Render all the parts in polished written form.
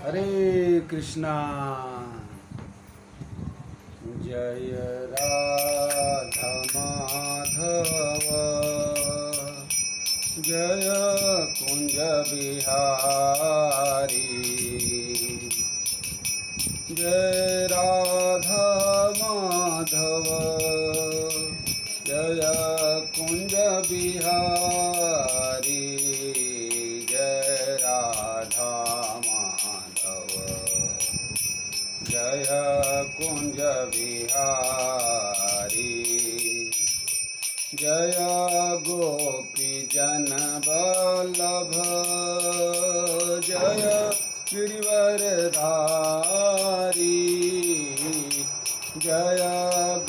हरे कृष्णा। जय राधा माधव, जय कुंज बिहारी। जय राधा माधव, जय कुंज बिहारी। जय राधा माधव, जय कुंज बिहारी। जय गोपी जन वल्लभ, जय गिरिवरधारी। जय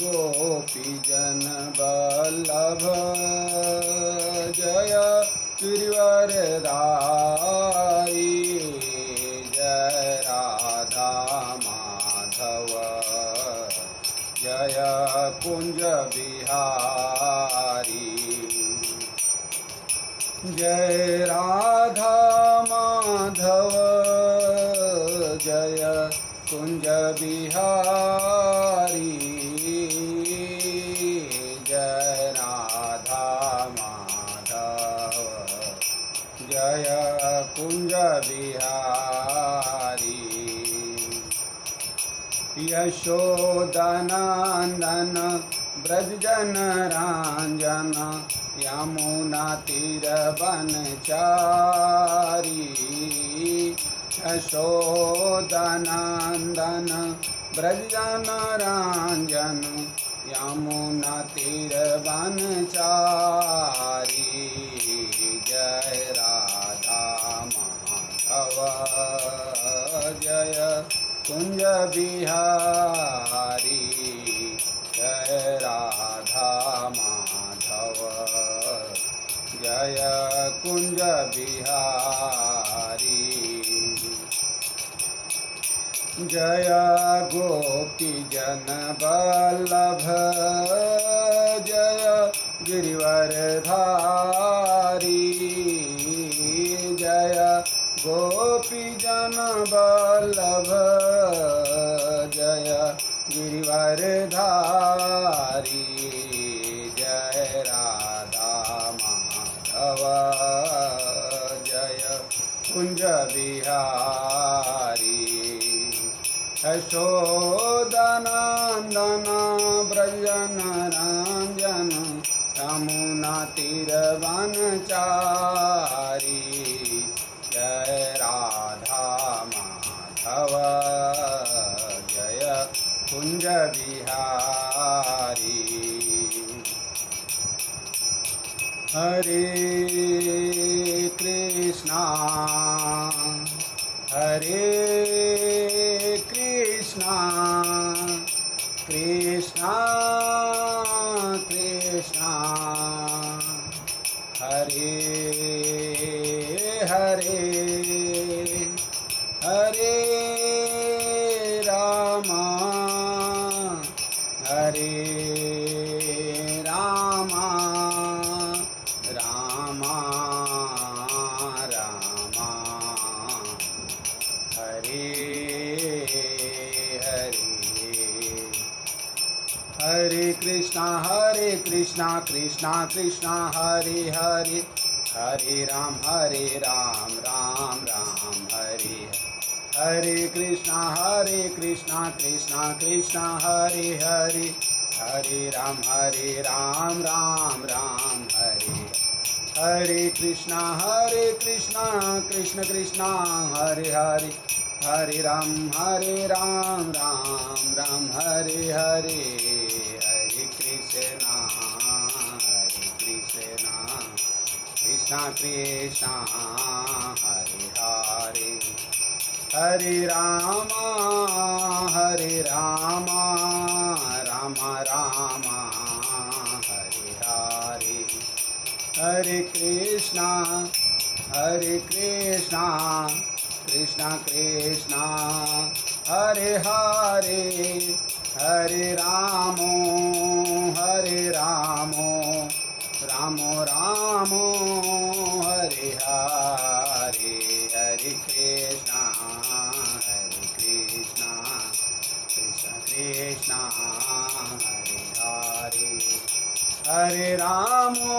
गोपी जन वल्लभ, जय गिरिवरधारी। जय राधा माधव, जय कुंज बिहारी। जय राधा माधव, जय कुंज बिहारी। जय राधा माधव, जय कुंज बिहारी। यशोदनंदन ब्रजजन रांजन, यमुना तीर वनचारी। यशोदनंदन ब्रजजन रांजन, यमुना तीर वनचारी। जय राधा माधव, जय कुंज बिहारी। जय राधा माधव, जय कुंज बिहारी। जय गोपी जन वल्लभ, जय गिरिवरधारी। जय गोपी जन वल्लभ, जय गिरिवरधारी। जय राधा माधव, जय कुंज बिहारी। यशोदनंदन ब्रजजन रांजन, यमुना तीर वनचारी। जय राधा माधव, जय कुंज बिहारी। हरे कृष्णा, हरे कृष्णा, कृष्णा कृष्णा हरे हरे, हरे रामा, हरे रामा, रामा रामा, हरे हरे। हरे कृष्णा कृष्णा कृष्णा हरे हरे, हरे राम राम राम हरे। हरे कृष्णा कृष्णा कृष्णा हरे हरे, हरे राम राम हरे। हरे कृष्णा कृष्ण कृष्ण हरे हरे, हरे राम राम हरे हरे। हरे कृष्णा कृष्ण कृष्ण हरे हरे, हरे राम राम राम हरे हरे। हरे कृष्णा कृष्ण कृष्ण हरे हरे, हरे राम राम राम हरे हरे। हरे कृष्णा कृष्ण हरे रामो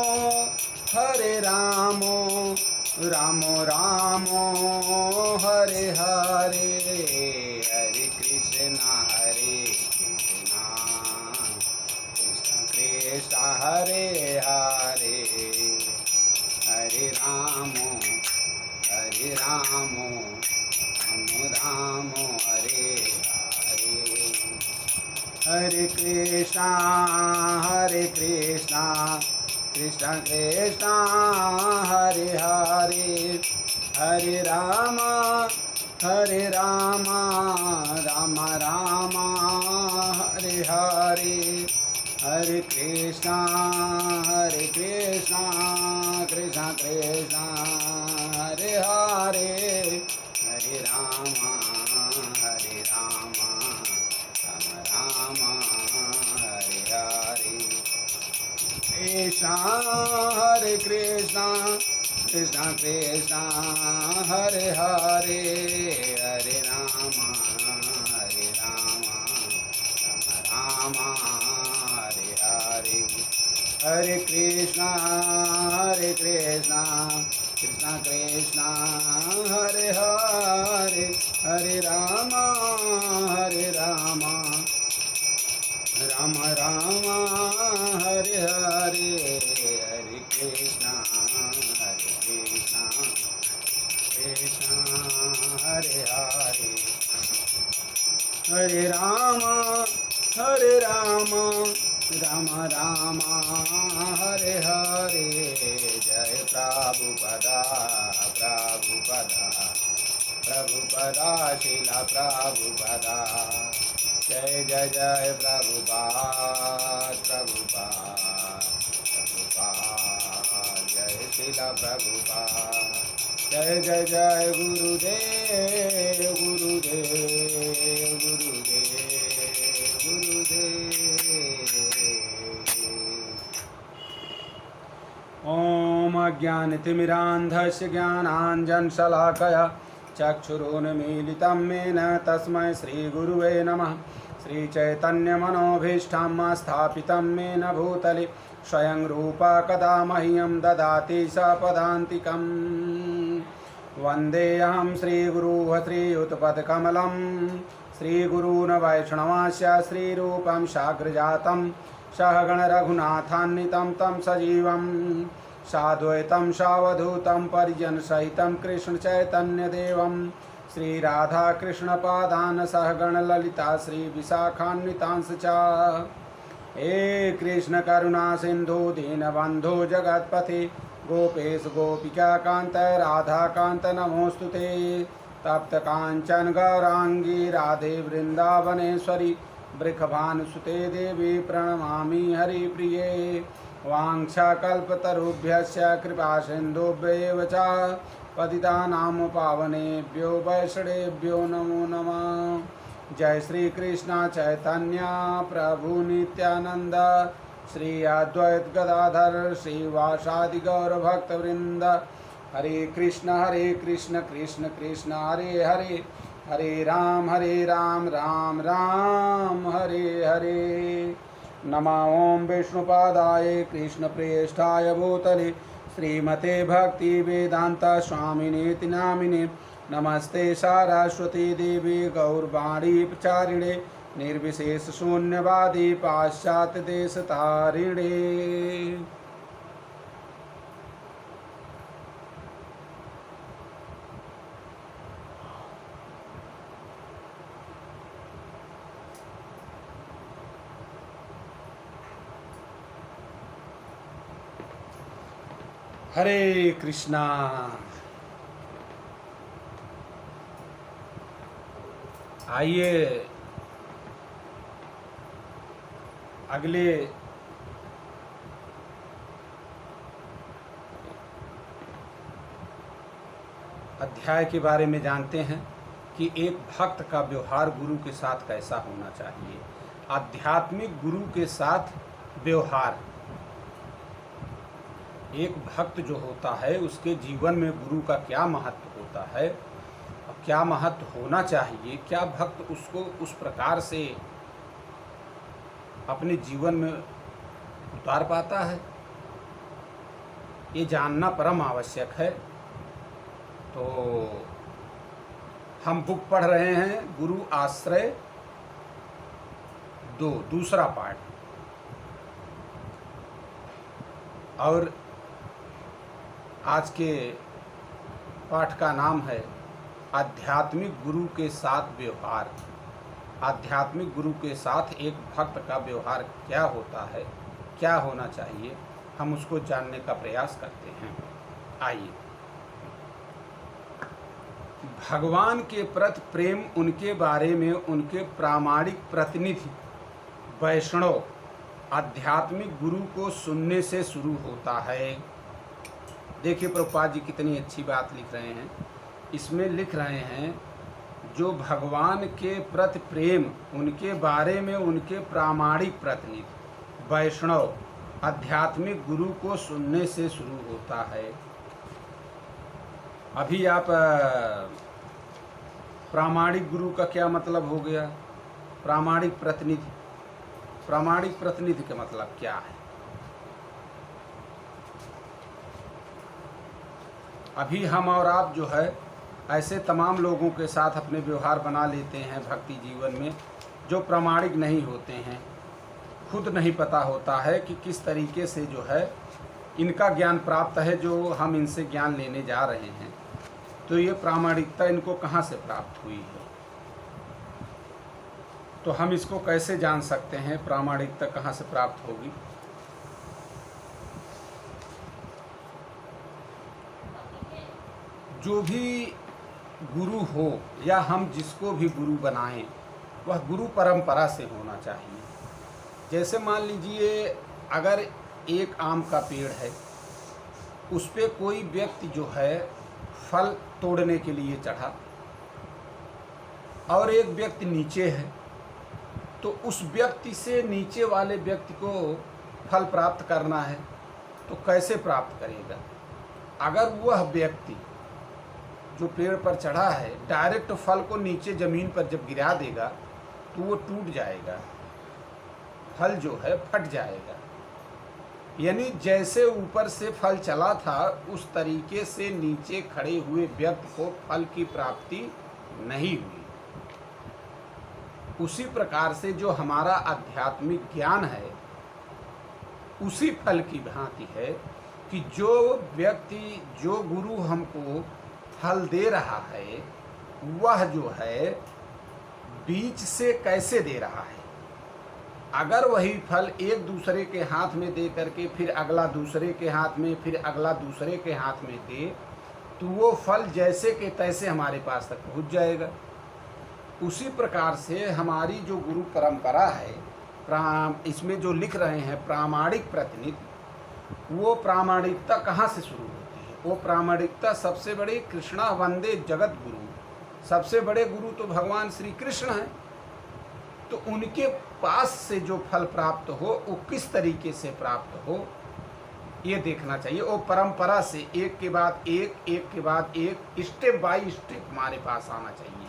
हरे रामो रामो रामो हरे हरे हरे कृष्ण कृष्ण कृष्ण हरे हरे हरे रामो राम राम हरे हरे हरे कृष्णा कृष्ण कृष्ण हरे हरे हरे राम राम राम हरे हरे हरे कृष्णा कृष्ण कृष्ण हरे हरे हरे राम राम राम हरे हरे कृष्णा कृष्ण कृष्ण हरे हरे हरे राम राम हरे हरे हरे कृष्णा कृष्ण कृष्ण हरे हरे हरे राम राम हरे हरे हरे कृष्णा कृष्ण हरे हरे हरे राम राम हरे हरे जय प्रभुपदा शिला प्रभुपदा जय जय जय प्रभुपाद जय शिला प्रभुपाद जय जय जय गुरुदेव ॐ अज्ञानतिमिरान्धस्य ज्ञानाञ्जनशलाकया चक्षुरुन्मीलितं येन तस्मै श्रीगुरुवे नमः श्रीचैतन्यमनोभीष्टं स्थापितं येन भूतले स्वयं रूपा कदा मह्यं ददाति सपदान्तिकम् वन्देऽहं श्रीगुरुः श्रीयुतपदकमलं श्रीगुरून् वैष्णवास्य श्रीरूपं साग्रजातं सहगण रघुनाथान्वितं तं सजीवं साद्वैतं सावधूतं परिजनसहितं कृष्ण चैतन्यदेवं श्रीराधाकृष्णपादान् सहगण ललिता श्रीविशाखान्वितांश्च च हे कृष्ण करुणा सिन्धु दीनबन्धो जगत्पते गोपेश गोपिकान्त राधाकान्त नमोऽस्तुते तप्त काञ्चन गौरांगी राधे वृन्दावनेश्वरी बृखभानुसुते देवी प्रणमामि हरिप्रिये वाञ्छाकल्पतरुभ्यश्च कृपासिन्धुभ्येव च पतितानां पावनेभ्यो वैष्णवेभ्यो नमो नमः। जय श्री कृष्ण चैतन्य प्रभु नित्यानंद श्री अद्वैत गदाधर श्रीवासादि गौर भक्तवृंद हरे कृष्ण कृष्ण कृष्ण हरे हरे हरे राम राम राम हरे हरे। नमः ओं विष्णुपादाय कृष्णप्रेष्ठाय भूतले श्रीमते भक्ति वेदांत स्वामिनेति नामिने नमस्ते सारस्वती देवी गौरवाणी प्रचारिणे निर्विशेष शून्यवादी पाश्चात्य देश तारिणे। हरे कृष्णा। आइए अगले अध्याय के बारे में जानते हैं कि एक भक्त का व्यवहार गुरु के साथ कैसा होना चाहिए। आध्यात्मिक गुरु के साथ व्यवहार, एक भक्त जो होता है उसके जीवन में गुरु का क्या महत्व होता है और क्या महत्व होना चाहिए, क्या भक्त उसको उस प्रकार से अपने जीवन में उतार पाता है, ये जानना परम आवश्यक है। तो हम बुक पढ़ रहे हैं गुरु आश्रय 2 दूसरा पार्ट, और आज के पाठ का नाम है आध्यात्मिक गुरु के साथ व्यवहार। आध्यात्मिक गुरु के साथ एक भक्त का व्यवहार क्या होता है, क्या होना चाहिए, हम उसको जानने का प्रयास करते हैं। आइए, भगवान के प्रति प्रेम, उनके बारे में उनके प्रामाणिक प्रतिनिधि वैष्णव आध्यात्मिक गुरु को सुनने से शुरू होता है। देखिए प्रभुपाद जी कितनी अच्छी बात लिख रहे हैं। इसमें लिख रहे हैं जो भगवान के प्रति प्रेम, उनके बारे में उनके प्रामाणिक प्रतिनिधि वैष्णव आध्यात्मिक गुरु को सुनने से शुरू होता है। अभी आप प्रामाणिक गुरु का क्या मतलब हो गया? प्रामाणिक प्रतिनिधि, प्रामाणिक प्रतिनिधि का मतलब क्या है? अभी हम और आप जो है ऐसे तमाम लोगों के साथ अपने व्यवहार बना लेते हैं भक्ति जीवन में जो प्रामाणिक नहीं होते हैं। खुद नहीं पता होता है कि किस तरीके से जो है इनका ज्ञान प्राप्त है, जो हम इनसे ज्ञान लेने जा रहे हैं। तो ये प्रामाणिकता इनको कहाँ से प्राप्त हुई है? तो हम इसको कैसे जान सकते हैं प्रामाणिकता कहाँ से प्राप्त होगी? जो भी गुरु हो या हम जिसको भी गुरु बनाएं, वह गुरु परंपरा से होना चाहिए। जैसे मान लीजिए अगर एक आम का पेड़ है, उस पे कोई व्यक्ति जो है फल तोड़ने के लिए चढ़ा और एक व्यक्ति नीचे है, तो उस व्यक्ति से नीचे वाले व्यक्ति को फल प्राप्त करना है तो कैसे प्राप्त करेगा? अगर वह व्यक्ति जो पेड़ पर चढ़ा है डायरेक्ट फल को नीचे ज़मीन पर जब गिरा देगा तो वो टूट जाएगा, फल जो है फट जाएगा। यानी जैसे ऊपर से फल चला था उस तरीके से नीचे खड़े हुए व्यक्ति को फल की प्राप्ति नहीं हुई। उसी प्रकार से जो हमारा आध्यात्मिक ज्ञान है उसी फल की भांति है कि जो व्यक्ति, जो गुरु हमको फल दे रहा है, वह जो है बीच से कैसे दे रहा है। अगर वही फल एक दूसरे के हाथ में दे करके फिर अगला दूसरे के हाथ में, फिर अगला दूसरे के हाथ में दे, तो वो फल जैसे के तैसे हमारे पास तक पहुंच जाएगा। उसी प्रकार से हमारी जो गुरु परंपरा है, इसमें जो लिख रहे हैं प्रामाणिक प्रतिनिधि, वो प्रामाणिकता कहाँ से शुरू होती है? वो प्रामाणिकता सबसे बड़े कृष्णा वंदे जगत गुरु, सबसे बड़े गुरु तो भगवान श्री कृष्ण हैं। तो उनके पास से जो फल प्राप्त हो वो किस तरीके से प्राप्त हो ये देखना चाहिए। वो परंपरा से एक के बाद एक, एक के बाद एक, स्टेप बाय स्टेप हमारे पास आना चाहिए।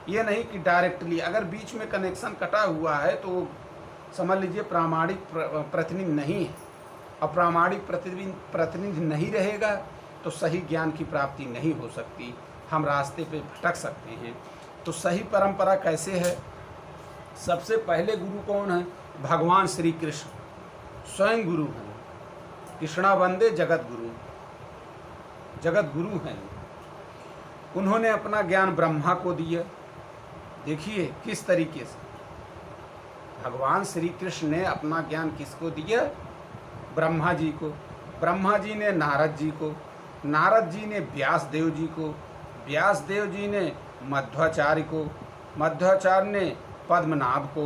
ये नहीं कि डायरेक्टली अगर बीच में कनेक्शन कटा हुआ है तो समझ लीजिए प्रामाणिक प्रतिनिधि नहीं है। और प्रामाणिक प्रतिनिधि नहीं रहेगा तो सही ज्ञान की प्राप्ति नहीं हो सकती, हम रास्ते पे भटक सकते हैं। तो सही परंपरा कैसे है? सबसे पहले गुरु कौन है? भगवान श्री कृष्ण स्वयं गुरु हैं। कृष्णा वंदे जगत गुरु, जगत गुरु हैं। उन्होंने अपना ज्ञान ब्रह्मा को दिया। देखिए किस तरीके से भगवान श्री कृष्ण ने अपना ज्ञान किसको दिया? ब्रह्मा जी को। ब्रह्मा जी ने नारद जी को, नारद जी ने व्यास देव जी को, व्यास देव जी ने मध्वाचार्य को, मध्वाचार्य ने पद्मनाभ को,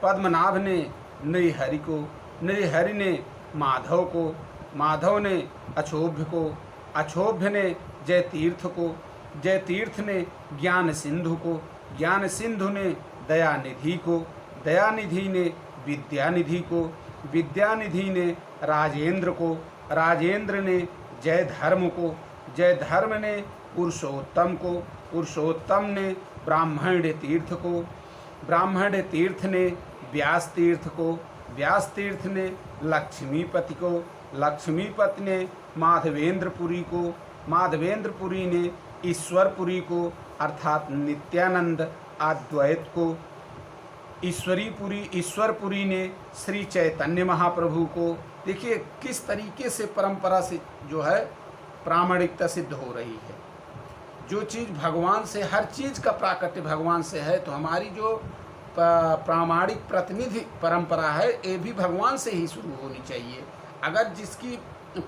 पद्मनाभ ने नृहरि को, नृहरि ने माधव को, माधव ने अक्षोभ्य को, अक्षोभ्य ने जयतीर्थ को, जयतीर्थ ने ज्ञान सिंधु को, ज्ञान सिंधु ने दयानिधि को, दयानिधि ने विद्यानिधि को, विद्यानिधि ने राजेंद्र को, राजेंद्र ने जय धर्म को, जय धर्म ने पुरुषोत्तम को, पुरुषोत्तम ने ब्राह्मण तीर्थ को, ब्राह्मण तीर्थ ने व्यास तीर्थ को, व्यास तीर्थ ने लक्ष्मीपति को, लक्ष्मीपति ने माधवेंद्रपुरी को, माधवेंद्रपुरी ने ईश्वरपुरी को अर्थात नित्यानंद अद्वैत को, ईश्वरपुरी ने श्री चैतन्य महाप्रभु को। देखिए किस तरीके से परंपरा से जो है प्रामाणिकता सिद्ध हो रही है। जो चीज़ भगवान से, हर चीज़ का प्राकट्य भगवान से है, तो हमारी जो प्रामाणिक प्रतिनिधि परंपरा है ये भी भगवान से ही शुरू होनी चाहिए। अगर जिसकी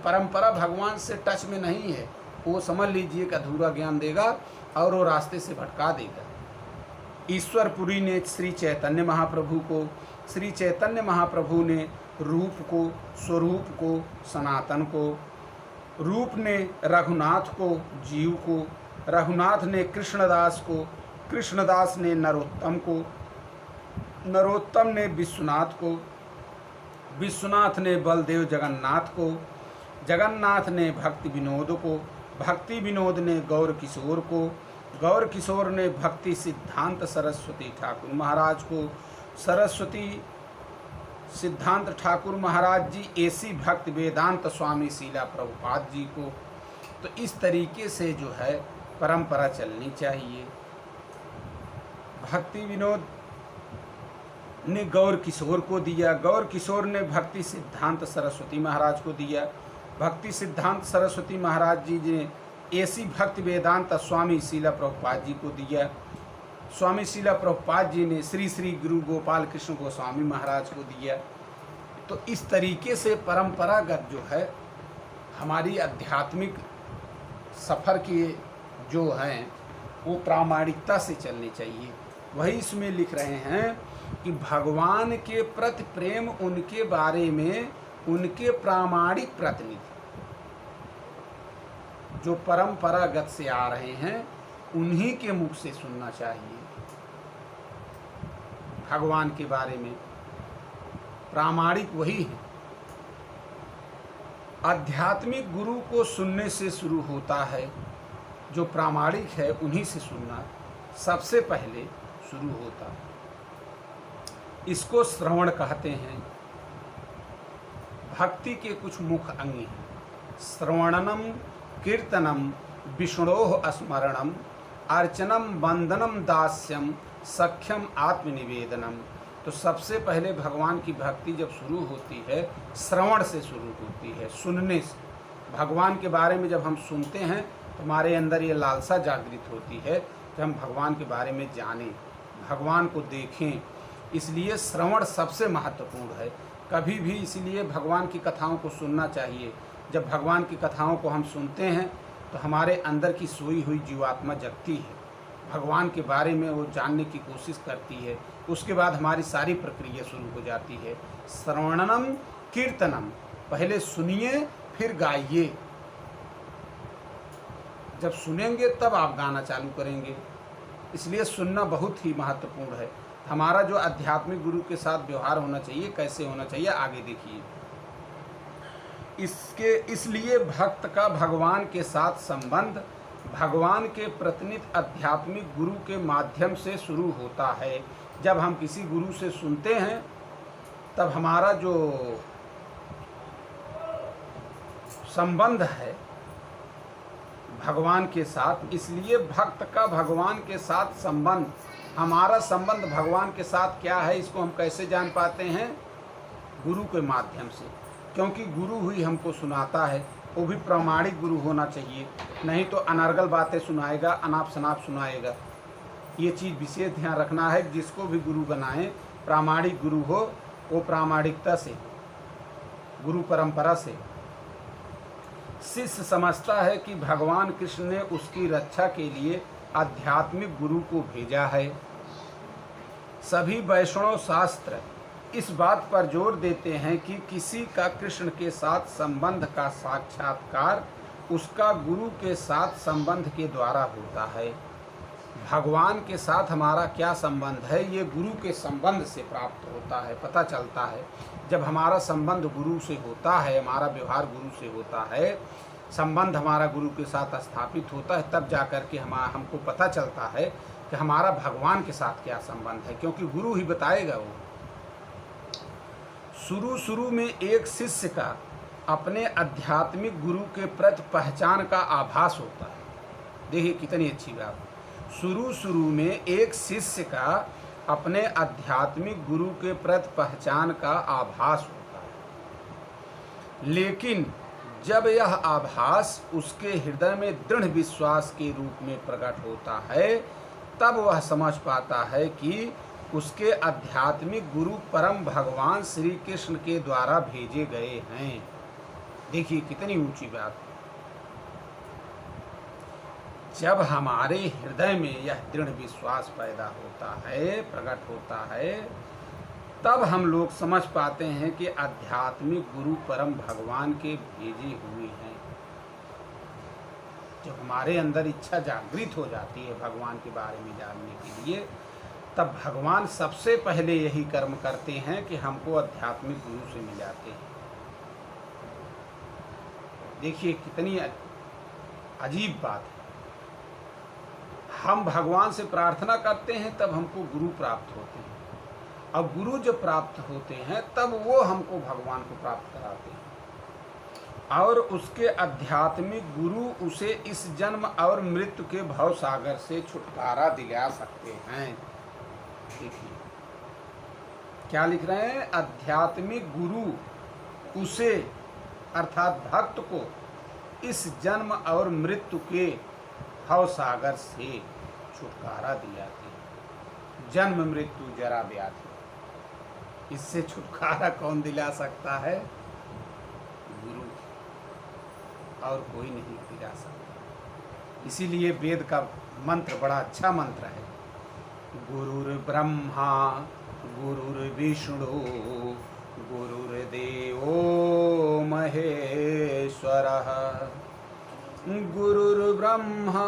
परंपरा भगवान से टच में नहीं है वो समझ लीजिए कि अधूरा ज्ञान देगा और वो रास्ते से भटका देगा। ईश्वरपुरी ने श्री चैतन्य महाप्रभु को, श्री चैतन्य महाप्रभु ने रूप को, स्वरूप को, सनातन को, रूप ने रघुनाथ को, जीव को, रघुनाथ ने कृष्णदास को, कृष्णदास ने नरोत्तम को, नरोत्तम ने विश्वनाथ को, विश्वनाथ ने बलदेव जगन्नाथ को, जगन्नाथ ने भक्ति विनोद को, भक्ति विनोद ने गौर किशोर को, गौर किशोर ने भक्ति सिद्धांत सरस्वती ठाकुर महाराज को, सरस्वती सिद्धांत ठाकुर महाराज जी ऐसी भक्ति वेदांत स्वामी शीला प्रभुपाद जी को। तो इस तरीके से जो है परंपरा चलनी चाहिए। भक्ति विनोद ने गौर किशोर को दिया, गौर किशोर ने भक्ति सिद्धांत सरस्वती महाराज को दिया, भक्ति सिद्धांत सरस्वती महाराज जी ने ऐसी भक्ति वेदांत स्वामी शीला प्रभुपाद जी को दिया, स्वामी शीला प्रभुपाद जी ने श्री श्री गुरु गोपाल कृष्ण गोस्वामी महाराज को दिया। तो इस तरीके से परंपरागत जो है हमारी आध्यात्मिक सफ़र की जो हैं वो प्रामाणिकता से चलनी चाहिए। वही इसमें लिख रहे हैं कि भगवान के प्रति प्रेम, उनके बारे में उनके प्रामाणिक प्रतिनिधि जो परंपरागत से आ रहे हैं उन्हीं के मुख से सुनना चाहिए। भगवान के बारे में प्रामाणिक वही है। आध्यात्मिक गुरु को सुनने से शुरू होता है, जो प्रामाणिक है उन्हीं से सुनना सबसे पहले शुरू होता है। इसको श्रवण कहते हैं। भक्ति के कुछ मुख्य अंग हैं। श्रवणनम, कीर्तनम, विष्णोः स्मरणम, अर्चनम, वंदनम, दास्यम, सख्यम, आत्मनिवेदनम। तो सबसे पहले भगवान की भक्ति जब शुरू होती है श्रवण से शुरू होती है, सुनने से। भगवान के बारे में जब हम सुनते हैं तो हमारे अंदर ये लालसा जागृत होती है कि हम भगवान के बारे में जानें, भगवान को देखें। इसलिए श्रवण सबसे महत्वपूर्ण है। कभी भी इसलिए भगवान की कथाओं को सुनना चाहिए। जब भगवान की कथाओं को हम सुनते हैं तो हमारे अंदर की सोई हुई जीवात्मा जगती है, भगवान के बारे में वो जानने की कोशिश करती है। उसके बाद हमारी सारी प्रक्रिया शुरू हो जाती है। श्रवणनम, कीर्तनम, पहले सुनिए फिर गाइए। जब सुनेंगे तब आप गाना चालू करेंगे। इसलिए सुनना बहुत ही महत्वपूर्ण है। हमारा जो आध्यात्मिक गुरु के साथ व्यवहार होना चाहिए, कैसे होना चाहिए, आगे देखिए। इसलिए भक्त का भगवान के साथ संबंध भगवान के प्रतिनिधि आध्यात्मिक गुरु के माध्यम से शुरू होता है। जब हम किसी गुरु से सुनते हैं तब हमारा जो संबंध है भगवान के साथ, इसलिए भक्त का भगवान के साथ संबंध, हमारा संबंध भगवान के साथ क्या है इसको हम कैसे जान पाते हैं? गुरु के माध्यम से। क्योंकि गुरु ही हमको सुनाता है, वो भी प्रामाणिक गुरु होना चाहिए, नहीं तो अनर्गल बातें सुनाएगा, अनाप शनाप सुनाएगा। ये चीज़ विशेष ध्यान रखना है। जिसको भी गुरु बनाएं प्रामाणिक गुरु हो, वो प्रामाणिकता से, गुरु परंपरा से। शिष्य समझता है कि भगवान कृष्ण ने उसकी रक्षा के लिए आध्यात्मिक गुरु को भेजा है। सभी वैष्णव शास्त्र इस बात पर जोर देते हैं कि किसी का कृष्ण के साथ संबंध का साक्षात्कार उसका गुरु के साथ संबंध के द्वारा होता है। भगवान के साथ हमारा क्या संबंध है, ये गुरु के संबंध से प्राप्त होता है, पता चलता है। जब हमारा संबंध गुरु से होता है, हमारा व्यवहार गुरु से होता है, संबंध हमारा गुरु के साथ स्थापित होता है, तब जाकर के हमको पता चलता है कि हमारा भगवान के साथ क्या संबंध है, क्योंकि गुरु ही बताएगा। वो शुरू शुरू में एक शिष्य का अपने आध्यात्मिक गुरु के प्रति पहचान का आभास होता है। देखिए कितनी अच्छी बात। शुरू शुरू में एक शिष्य का अपने आध्यात्मिक गुरु के प्रति पहचान का आभास होता है, लेकिन जब यह आभास उसके हृदय में दृढ़ विश्वास के रूप में प्रकट होता है, तब वह समझ पाता है कि उसके आध्यात्मिक गुरु परम भगवान श्री कृष्ण के द्वारा भेजे गए हैं। देखिए कितनी ऊंची बात। जब हमारे हृदय में यह दृढ़ विश्वास पैदा होता है, प्रकट होता है, तब हम लोग समझ पाते हैं कि आध्यात्मिक गुरु परम भगवान के भेजे हुए हैं। जब हमारे अंदर इच्छा जागृत हो जाती है भगवान के बारे में जानने के लिए, तब भगवान सबसे पहले यही कर्म करते हैं कि हमको आध्यात्मिक गुरु से मिलाते हैं। देखिए कितनी अजीब बात है। हम भगवान से प्रार्थना करते हैं तब हमको गुरु प्राप्त होते हैं, और गुरु जब प्राप्त होते हैं तब वो हमको भगवान को प्राप्त कराते हैं, और उसके आध्यात्मिक गुरु उसे इस जन्म और मृत्यु के भव सागर से छुटकारा दिला सकते हैं। देखिए क्या लिख रहे हैं, आध्यात्मिक गुरु उसे अर्थात भक्त को इस जन्म और मृत्यु के भव सागर से छुटकारा दिलाते हैं। जन्म मृत्यु जरा व्याधि, इससे छुटकारा कौन दिला सकता है? गुरु, और कोई नहीं दिला सकता। इसीलिए वेद का मंत्र बड़ा अच्छा मंत्र है। गुरुर्ब्रह्मा गुरुर्विष्णु गुरुर्देवो महेश्वरः। गुरुर्ब्रह्मा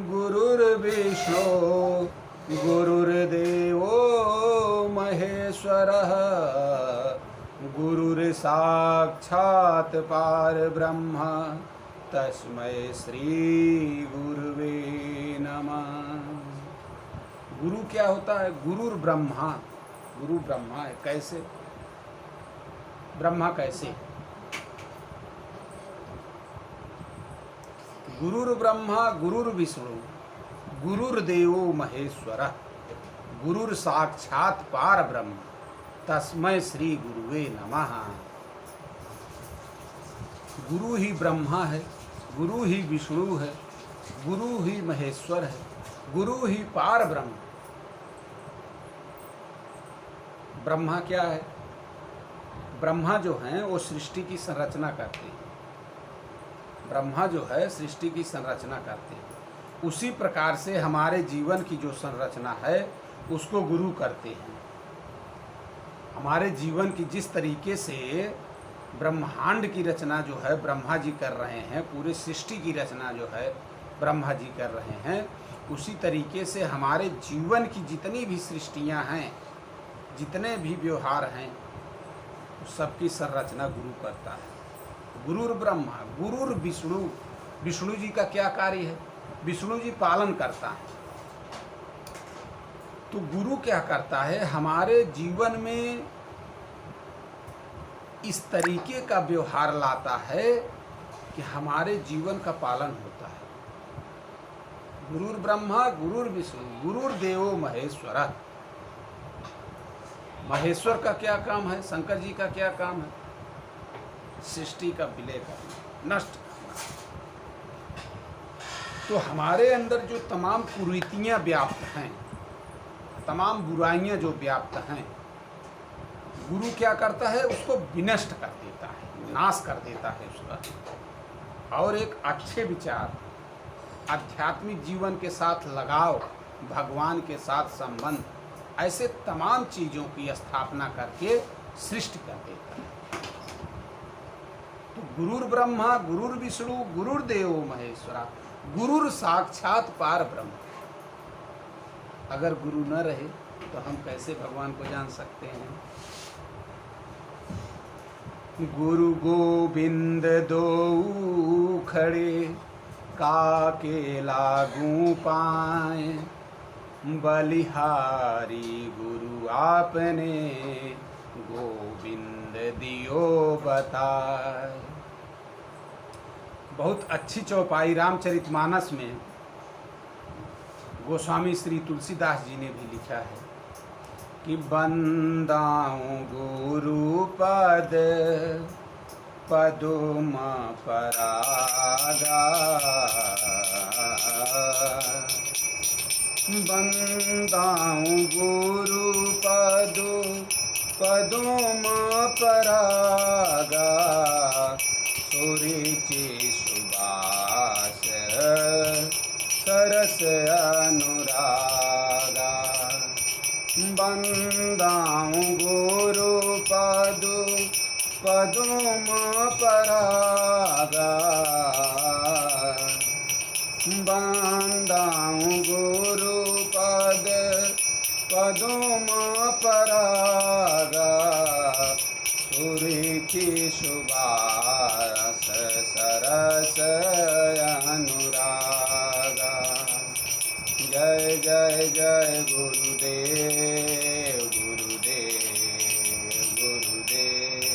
गुरुर्विष्णु गुरुर्देवो महेश्वरः। गुरुर्साक्षात् परब्रह्म तस्मै श्री गुरुवे नमः। गुरु क्या होता है? गुरुर्ब्रह्मा, गुरु ब्रह्मा है। कैसे ब्रह्मा? कैसे? गुरुर्ब्रह्मा गुरुर्विष्णु गुरुर्देवो महेश्वरः। गुरुर्साक्षात् परब्रह्म तस्मै श्री गुरुवे नमः। गुरु ही ब्रह्मा है, गुरु ही विष्णु है, गुरु ही महेश्वर है, गुरु ही पार ब्रह्म। ब्रह्मा क्या है? ब्रह्मा जो हैं वो सृष्टि की संरचना करते हैं। ब्रह्मा जो है सृष्टि की संरचना करते हैं। उसी प्रकार से हमारे जीवन की जो संरचना है उसको गुरु करते हैं। हमारे जीवन की जिस तरीके से ब्रह्मांड की रचना जो है ब्रह्मा जी कर रहे हैं, पूरे सृष्टि की रचना जो है ब्रह्मा जी कर रहे हैं, उसी तरीके से हमारे जीवन की जितनी भी सृष्टियां हैं, जितने भी व्यवहार हैं, सबकी संरचना गुरु करता है। गुरुर ब्रह्मा गुरुर विष्णु। विष्णु जी का क्या कार्य है? विष्णु जी पालन करता है। तो गुरु क्या करता है? हमारे जीवन में इस तरीके का व्यवहार लाता है कि हमारे जीवन का पालन होता है। गुरुर ब्रह्मा गुरुर विष्णु गुरुर्देवो महेश्वरः। महेश्वर का क्या काम है? शंकर जी का क्या काम है? सृष्टि का विलय करना, नष्ट करना। तो हमारे अंदर जो तमाम कुरीतियां व्याप्त हैं, तमाम बुराइयां जो व्याप्त हैं, गुरु क्या करता है? उसको विनष्ट कर देता है, नाश कर देता है उसका। और एक अच्छे विचार, आध्यात्मिक जीवन के साथ लगाव, भगवान के साथ संबंध, ऐसे तमाम चीज़ों की स्थापना करके सृष्टि कर देता है। तो गुरुर ब्रह्मा गुरुर विष्णु गुरुर्देवो महेश्वरा। गुरुर साक्षात पार ब्रह्म। अगर गुरु न रहे तो हम कैसे भगवान को जान सकते हैं? गुरु गोविंद दो खड़े काके लागू पाए। बलिहारी गुरु आपने गोविंद दियो बताए। बहुत अच्छी चौपाई रामचरितमानस में गोस्वामी श्री तुलसीदास जी ने भी लिखा है कि बंदाऊं गुरु पद पदुम परागा, बंदाऊं गुरु पदुम परागा, सुरुचि सुबास सरस अनुरागा, बंदाऊं गुरु पदुम परागा, बंदाऊं गुरु पदुम परागा, सुरुचि सुबास सरस अनुरागा। जय जय जय गुरुदेव गुरुदेव गुरुदेव।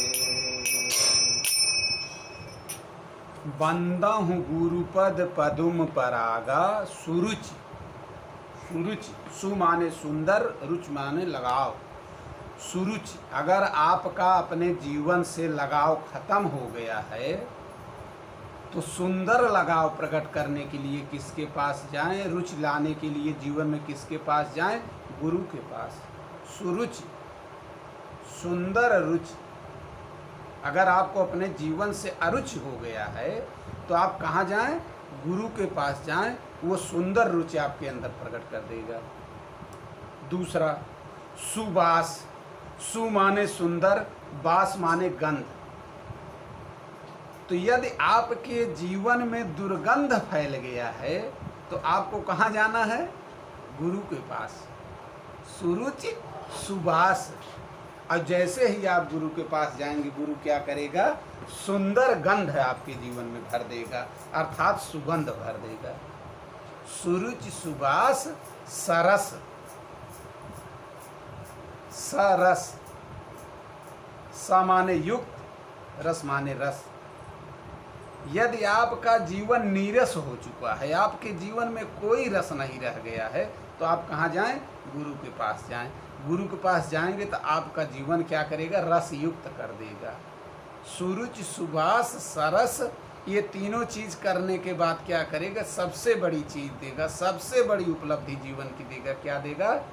बंदा हूँ गुरुपद पदुम परागा, सुरुचि, सुरुचि सु माने सुंदर, रुच माने लगाव। सुरुचि, अगर आपका अपने जीवन से लगाव खत्म हो गया है तो सुंदर लगाव प्रकट करने के लिए किसके पास जाएं? रुचि लाने के लिए जीवन में किसके पास जाएं? गुरु के पास। सुरुचि, सुंदर रुचि। अगर आपको अपने जीवन से अरुचि हो गया है तो आप कहाँ जाएं? गुरु के पास जाएं, वो सुंदर रुचि आपके अंदर प्रकट कर देगा। दूसरा, सुबास, सु माने सुंदर, बास माने गंध। तो यदि आपके जीवन में दुर्गंध फैल गया है तो आपको कहाँ जाना है? गुरु के पास। सुरुचि सुबास। और जैसे ही आप गुरु के पास जाएंगे, गुरु क्या करेगा? सुंदर गंध आपके जीवन में भर देगा, अर्थात सुगंध भर देगा। सुरुचि सुबास सरस, सरस, स माने युक्त, रस माने रस। यदि आपका जीवन नीरस हो चुका है, आपके जीवन में कोई रस नहीं रह गया है, तो आप कहाँ जाएं? गुरु के पास जाएं। गुरु के पास जाएंगे तो आपका जीवन क्या करेगा? रस युक्त कर देगा। सुरुचि सुबास सरस, ये तीनों चीज करने के बाद क्या करेगा? सबसे बड़ी चीज देगा, सबसे बड़ी उपलब्धि जीवन की देगा। क्या देगा?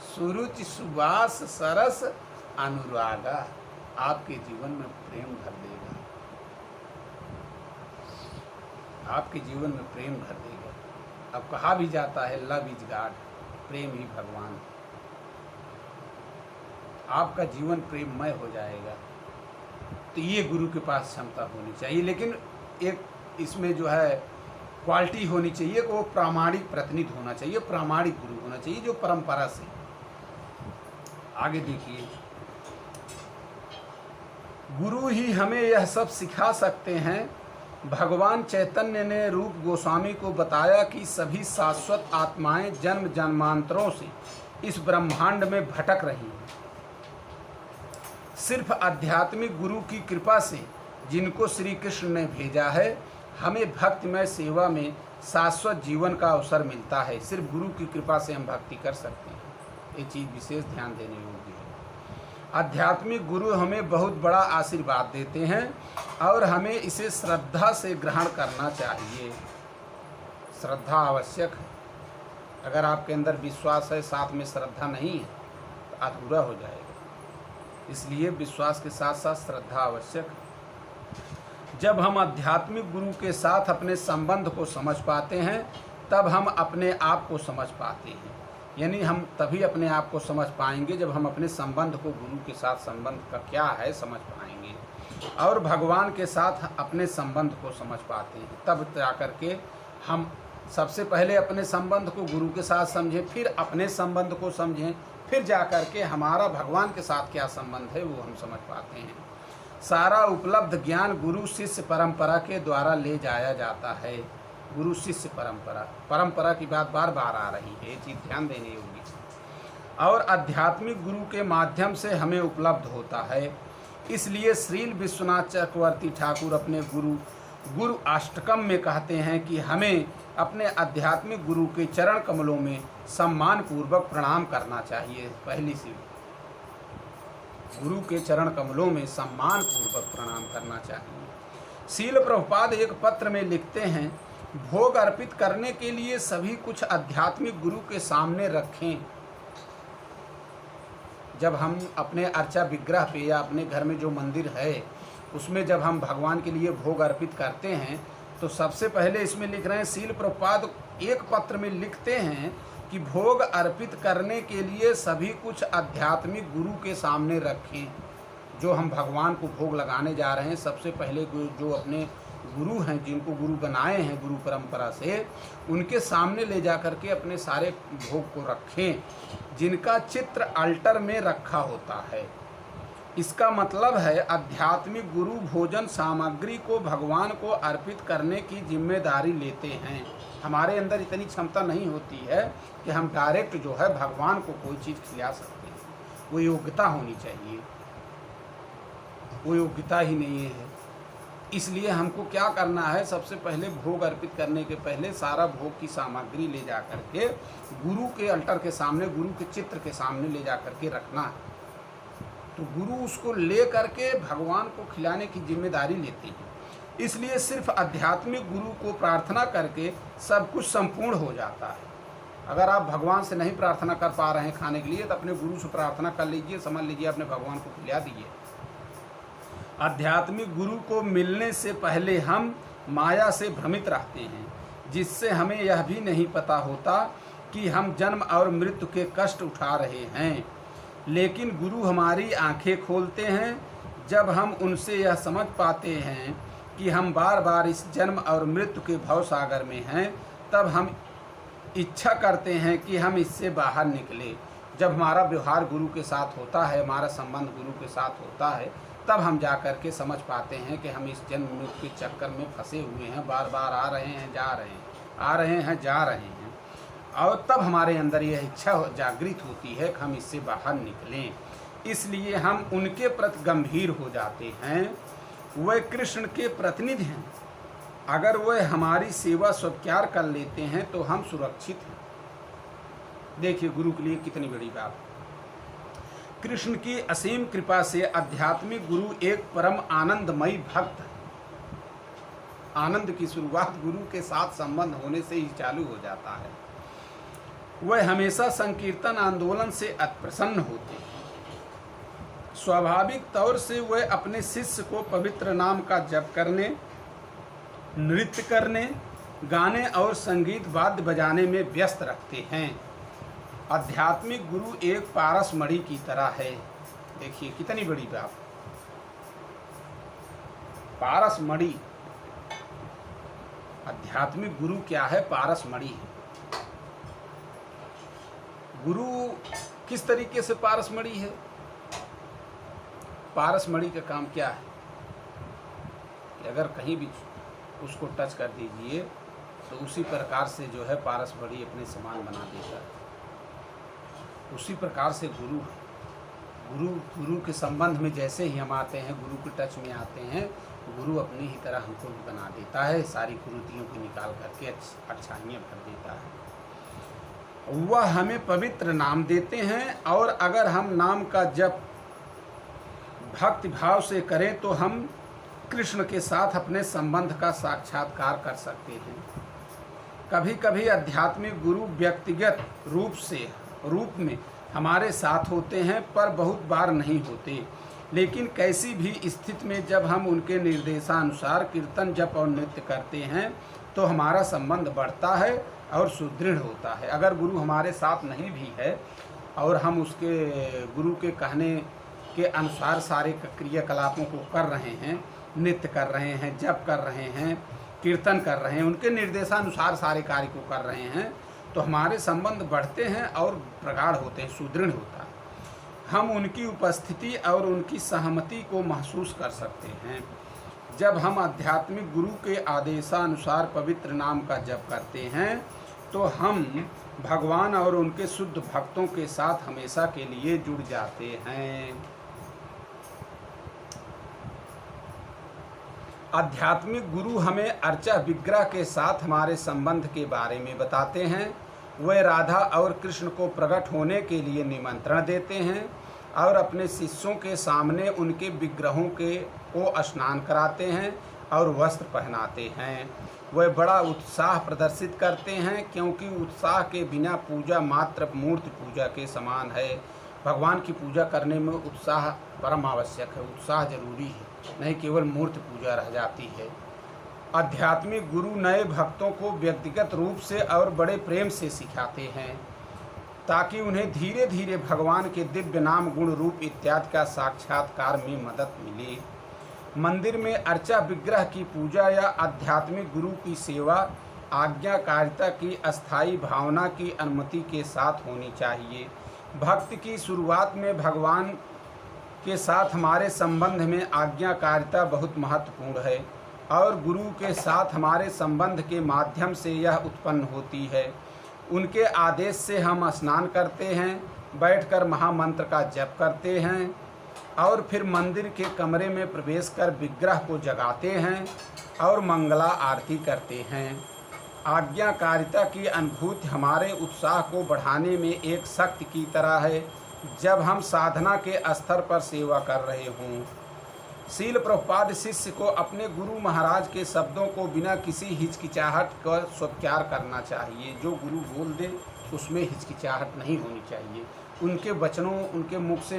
सुरुचि सुबास सरस अनुरागा, आपके जीवन में प्रेम भर देगा, आपके जीवन में प्रेम भर देगा। अब कहा भी जाता है लव इज गॉड, प्रेम ही भगवान। आपका जीवन प्रेममय हो जाएगा। तो ये गुरु के पास क्षमता होनी चाहिए, लेकिन एक इसमें जो है क्वालिटी होनी चाहिए कि वो प्रामाणिक प्रतिनिधि होना चाहिए, प्रामाणिक गुरु होना चाहिए जो परंपरा से। आगे देखिए, गुरु ही हमें यह सब सिखा सकते हैं। भगवान चैतन्य ने रूप गोस्वामी को बताया कि सभी शाश्वत आत्माएं जन्म जन्मांतरों से इस ब्रह्मांड में भटक रही हैं। सिर्फ आध्यात्मिक गुरु की कृपा से, जिनको श्री कृष्ण ने भेजा है, हमें भक्तिमय सेवा में शाश्वत जीवन का अवसर मिलता है। सिर्फ गुरु की कृपा से हम भक्ति कर सकते हैं। ये चीज़ विशेष ध्यान देने योग्य है। आध्यात्मिक गुरु हमें बहुत बड़ा आशीर्वाद देते हैं और हमें इसे श्रद्धा से ग्रहण करना चाहिए। श्रद्धा आवश्यक है। अगर आपके अंदर विश्वास है, साथ में श्रद्धा नहीं है, तो अधूरा हो जाएगा। इसलिए विश्वास के साथ साथ श्रद्धा आवश्यक है। जब हम आध्यात्मिक गुरु के साथ अपने संबंध को समझ पाते हैं, तब हम अपने आप को समझ पाते हैं। यानी हम तभी अपने आप को समझ पाएंगे जब हम अपने संबंध को, गुरु के साथ संबंध का क्या है, समझ पाएंगे। और भगवान के साथ अपने संबंध को समझ पाते हैं। तब जाकर के हम सबसे पहले अपने संबंध को गुरु के साथ समझें, फिर अपने संबंध को समझें, फिर जाकर के हमारा भगवान के साथ क्या संबंध है वो हम समझ पाते हैं। सारा उपलब्ध ज्ञान गुरु शिष्य परंपरा के द्वारा ले जाया जाता है। गुरु शिष्य परंपरा, परंपरा की बात बार बार आ रही है, ये चीज़ ध्यान देने योग्य। और आध्यात्मिक गुरु के माध्यम से हमें उपलब्ध होता है। इसलिए श्रील विश्वनाथ चक्रवर्ती ठाकुर अपने गुरु अष्टकम में कहते हैं कि हमें अपने आध्यात्मिक गुरु के चरण कमलों में सम्मान पूर्वक प्रणाम करना चाहिए। पहली सी गुरु के चरण कमलों में सम्मान पूर्वक प्रणाम करना चाहिए। शील प्रभुपाद एक पत्र में लिखते हैं, भोग अर्पित करने के लिए सभी कुछ आध्यात्मिक गुरु के सामने रखें। जब हम अपने अर्चा विग्रह पे या अपने घर में जो मंदिर है उसमें जब हम भगवान के लिए भोग अर्पित करते हैं तो सबसे पहले इसमें लिख रहे हैं, शील प्रभुपाद एक पत्र में लिखते हैं कि भोग अर्पित करने के लिए सभी कुछ आध्यात्मिक गुरु के सामने रखें। जो हम भगवान को भोग लगाने जा रहे हैं, सबसे पहले जो अपने गुरु हैं, जिनको गुरु बनाए हैं गुरु परंपरा से, उनके सामने ले जा कर के अपने सारे भोग को रखें, जिनका चित्र अल्टर में रखा होता है। इसका मतलब है आध्यात्मिक गुरु भोजन सामग्री को भगवान को अर्पित करने की जिम्मेदारी लेते हैं। हमारे अंदर इतनी क्षमता नहीं होती है कि हम डायरेक्ट जो है भगवान को कोई चीज़ खिला सकते हैं। वो योग्यता होनी चाहिए, वो योग्यता ही नहीं है। इसलिए हमको क्या करना है, सबसे पहले भोग अर्पित करने के पहले सारा भोग की सामग्री ले जा कर के गुरु के अल्टर के सामने, गुरु के चित्र के सामने ले जा कर के रखना है। तो गुरु उसको ले करके भगवान को खिलाने की जिम्मेदारी लेते हैं। इसलिए सिर्फ आध्यात्मिक गुरु को प्रार्थना करके सब कुछ संपूर्ण हो जाता है। अगर आप भगवान से नहीं प्रार्थना कर पा रहे हैं खाने के लिए, तो अपने गुरु से प्रार्थना कर लीजिए, समझ लीजिए अपने भगवान को खिला दीजिए। आध्यात्मिक गुरु को मिलने से पहले हम माया से भ्रमित रहते हैं, जिससे हमें यह भी नहीं पता होता कि हम जन्म और मृत्यु के कष्ट उठा रहे हैं। लेकिन गुरु हमारी आंखें खोलते हैं। जब हम उनसे यह समझ पाते हैं कि हम बार बार इस जन्म और मृत्यु के भव सागर में हैं, तब हम इच्छा करते हैं कि हम इससे बाहर निकले। जब हमारा व्यवहार गुरु के साथ होता है, हमारा संबंध गुरु के साथ होता है, तब हम जा कर के समझ पाते हैं कि हम इस जन्म मृत्यु के चक्कर में फंसे हुए हैं, बार बार आ रहे हैं जा रहे हैं, आ रहे हैं जा रहे हैं। और तब हमारे अंदर यह इच्छा जागृत होती है कि हम इससे बाहर निकलें। इसलिए हम उनके प्रति गंभीर हो जाते हैं। वह कृष्ण के प्रतिनिधि हैं। अगर वह हमारी सेवा स्वीकार कर लेते हैं तो हम सुरक्षित हैं। देखिए गुरु के लिए कितनी बड़ी बात। कृष्ण की असीम कृपा से आध्यात्मिक गुरु एक परम आनंदमयी भक्त है। आनंद की शुरुआत गुरु के साथ संबंध होने से ही चालू हो जाता है। वह हमेशा संकीर्तन आंदोलन से अप्रसन्न होते हैं। स्वाभाविक तौर से वह अपने शिष्य को पवित्र नाम का जप करने, नृत्य करने, गाने और संगीत वाद्य बजाने में व्यस्त रखते हैं। आध्यात्मिक गुरु एक पारस मणि की तरह है। देखिए कितनी बड़ी बात। पारस मणि, आध्यात्मिक गुरु क्या है? पारस मणि है। गुरु किस तरीके से पारस मणि है? पारस मणि का काम क्या है? अगर कहीं भी उसको टच कर दीजिए तो उसी प्रकार से जो है पारस मणि अपने समान बना देता है। उसी प्रकार से गुरु के संबंध में जैसे ही हम आते हैं, गुरु के टच में आते हैं, गुरु अपनी ही तरह हमको भी बना देता है। सारी कुरीतियों को निकाल करके अच्छाइयाँ भर देता है। वह हमें पवित्र नाम देते हैं और अगर हम नाम का जप भक्ति भाव से करें तो हम कृष्ण के साथ अपने संबंध का साक्षात्कार कर सकते हैं। कभी कभी आध्यात्मिक गुरु व्यक्तिगत रूप में हमारे साथ होते हैं, पर बहुत बार नहीं होते। लेकिन कैसी भी स्थिति में जब हम उनके निर्देशानुसार कीर्तन जप और नृत्य करते हैं तो हमारा संबंध बढ़ता है और सुदृढ़ होता है। अगर गुरु हमारे साथ नहीं भी है और हम उसके गुरु के कहने के अनुसार सारे क्रियाकलापों को कर रहे हैं, नृत्य कर रहे हैं, जप कर रहे हैं, कीर्तन कर रहे हैं, उनके निर्देशानुसार सारे कार्य को कर रहे हैं, तो हमारे संबंध बढ़ते हैं और प्रगाढ़ होते हैं, सुदृढ़ होता है। हम उनकी उपस्थिति और उनकी सहमति को महसूस कर सकते हैं। जब हम आध्यात्मिक गुरु के आदेशानुसार पवित्र नाम का जप करते हैं तो हम भगवान और उनके शुद्ध भक्तों के साथ हमेशा के लिए जुड़ जाते हैं। आध्यात्मिक गुरु हमें अर्चा विग्रह के साथ हमारे संबंध के बारे में बताते हैं। वे राधा और कृष्ण को प्रकट होने के लिए निमंत्रण देते हैं और अपने शिष्यों के सामने उनके विग्रहों को स्नान कराते हैं और वस्त्र पहनाते हैं। वे बड़ा उत्साह प्रदर्शित करते हैं क्योंकि उत्साह के बिना पूजा मात्र मूर्ति पूजा के समान है। भगवान की पूजा करने में उत्साह परम आवश्यक है, उत्साह जरूरी है, नहीं केवल मूर्ति पूजा रह जाती है। आध्यात्मिक गुरु नए भक्तों को व्यक्तिगत रूप से और बड़े प्रेम से सिखाते हैं ताकि उन्हें धीरे धीरे भगवान के दिव्य नाम गुण रूप इत्यादि का साक्षात्कार में मदद मिले। मंदिर में अर्चा विग्रह की पूजा या आध्यात्मिक गुरु की सेवा आज्ञाकारिता की अस्थायी भावना की अनुमति के साथ होनी चाहिए। भक्त की शुरुआत में भगवान के साथ हमारे संबंध में आज्ञाकारिता बहुत महत्वपूर्ण है और गुरु के साथ हमारे संबंध के माध्यम से यह उत्पन्न होती है। उनके आदेश से हम स्नान करते हैं, बैठकर महामंत्र का जप करते हैं और फिर मंदिर के कमरे में प्रवेश कर विग्रह को जगाते हैं और मंगला आरती करते हैं। आज्ञाकारिता की अनुभूति हमारे उत्साह को बढ़ाने में एक शक्ति की तरह है जब हम साधना के स्तर पर सेवा कर रहे हों। शील प्रभुपाद शिष्य को अपने गुरु महाराज के शब्दों को बिना किसी हिचकिचाहट का स्वीकार करना चाहिए। जो गुरु बोल दे उसमें हिचकिचाहट नहीं होनी चाहिए। उनके वचनों, उनके मुख से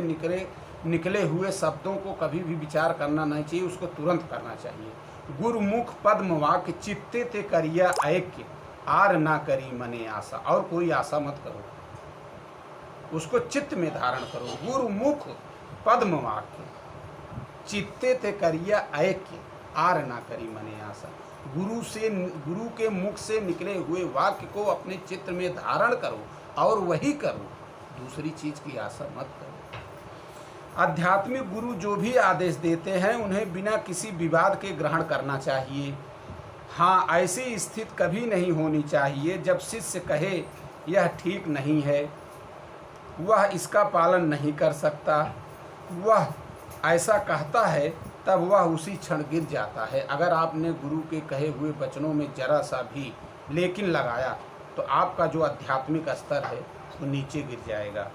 निकले हुए शब्दों को कभी भी विचार करना नहीं चाहिए, उसको तुरंत करना चाहिए। गुरुमुख पद्म वाक्य चित्ते ते करिया ऐक्य आर ना करी मने आशा। और कोई आशा मत करो, उसको चित्त में धारण करो। गुरुमुख पद्म वाक्य चित्ते ते करिया ऐक्य आर ना करी मने आशा। गुरु के मुख से निकले हुए वाक्य को अपने चित्त में धारण करो और वही करो, दूसरी चीज की आशा मत करो। आध्यात्मिक गुरु जो भी आदेश देते हैं उन्हें बिना किसी विवाद के ग्रहण करना चाहिए। हाँ, ऐसी स्थिति कभी नहीं होनी चाहिए जब शिष्य कहे यह ठीक नहीं है, वह इसका पालन नहीं कर सकता, वह ऐसा कहता है, तब वह उसी क्षण गिर जाता है। अगर आपने गुरु के कहे हुए वचनों में जरा सा भी लेकिन लगाया तो आपका जो आध्यात्मिक स्तर है वो नीचे गिर जाएगा।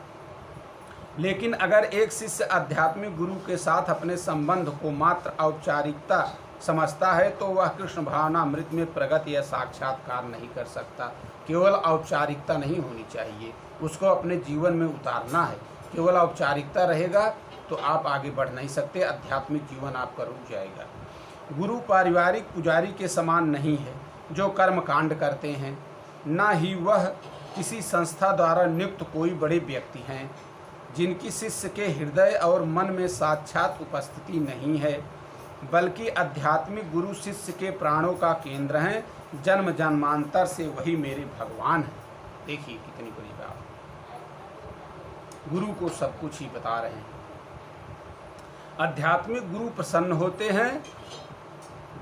लेकिन अगर एक शिष्य आध्यात्मिक गुरु के साथ अपने संबंध को मात्र औपचारिकता समझता है तो वह कृष्ण भावनामृत में प्रगति या साक्षात्कार नहीं कर सकता। केवल औपचारिकता नहीं होनी चाहिए, उसको अपने जीवन में उतारना है। केवल औपचारिकता रहेगा तो आप आगे बढ़ नहीं सकते, आध्यात्मिक जीवन आपका रुक जाएगा। गुरु पारिवारिक पुजारी के समान नहीं है जो कर्म कांड करते हैं, ना ही वह किसी संस्था द्वारा नियुक्त कोई बड़े व्यक्ति हैं जिनकी शिष्य के हृदय और मन में साक्षात उपस्थिति नहीं है, बल्कि आध्यात्मिक गुरु शिष्य के प्राणों का केंद्र हैं। जन्म जन्मांतर से वही मेरे भगवान हैं। देखिए कितनी बड़ी बात, गुरु को सब कुछ ही बता रहे हैं। आध्यात्मिक गुरु प्रसन्न होते हैं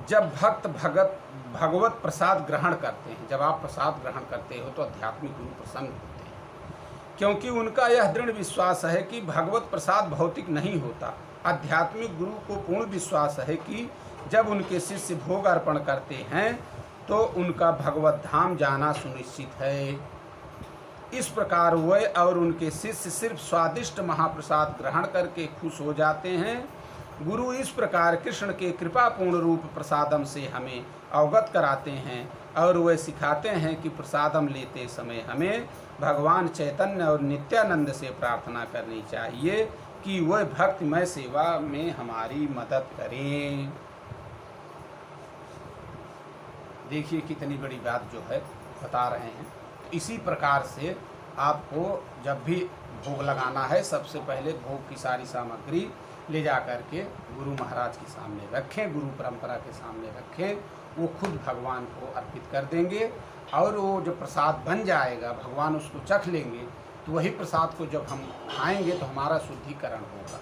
जब भक्त भगवत प्रसाद ग्रहण करते हैं। जब आप प्रसाद ग्रहण करते हो तो आध्यात्मिक गुरु प्रसन्न होते हैं, क्योंकि उनका यह दृढ़ विश्वास है कि भगवत प्रसाद भौतिक नहीं होता। आध्यात्मिक गुरु को पूर्ण विश्वास है कि जब उनके शिष्य भोग अर्पण करते हैं तो उनका भगवत धाम जाना सुनिश्चित है। इस प्रकार वे और उनके शिष्य सिर्फ स्वादिष्ट महाप्रसाद ग्रहण करके खुश हो जाते हैं। गुरु इस प्रकार कृष्ण के कृपापूर्ण रूप प्रसादम से हमें अवगत कराते हैं और वे सिखाते हैं कि प्रसादम लेते समय हमें भगवान चैतन्य और नित्यानंद से प्रार्थना करनी चाहिए कि वह भक्तिमय सेवा में हमारी मदद करें। देखिए कितनी बड़ी बात जो है बता रहे हैं। इसी प्रकार से आपको जब भी भोग लगाना है, सबसे पहले भोग की सारी सामग्री ले जा कर के गुरु महाराज के सामने रखें, गुरु परंपरा के सामने रखें। वो खुद भगवान को अर्पित कर देंगे और वो जो प्रसाद बन जाएगा भगवान उसको चख लेंगे। तो वही प्रसाद को जब हम खाएंगे तो हमारा शुद्धिकरण होगा।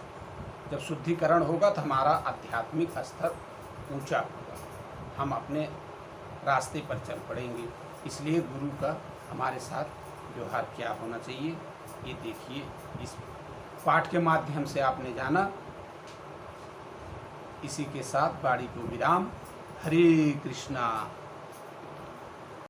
जब शुद्धिकरण होगा तो हमारा आध्यात्मिक स्तर ऊंचा होगा, हम अपने रास्ते पर चल पड़ेंगे। इसलिए गुरु का हमारे साथ व्यवहार क्या होना चाहिए, ये देखिए। इस पाठ के माध्यम से आपने जाना। इसी के साथ वाणी को विराम। हरे कृष्णा।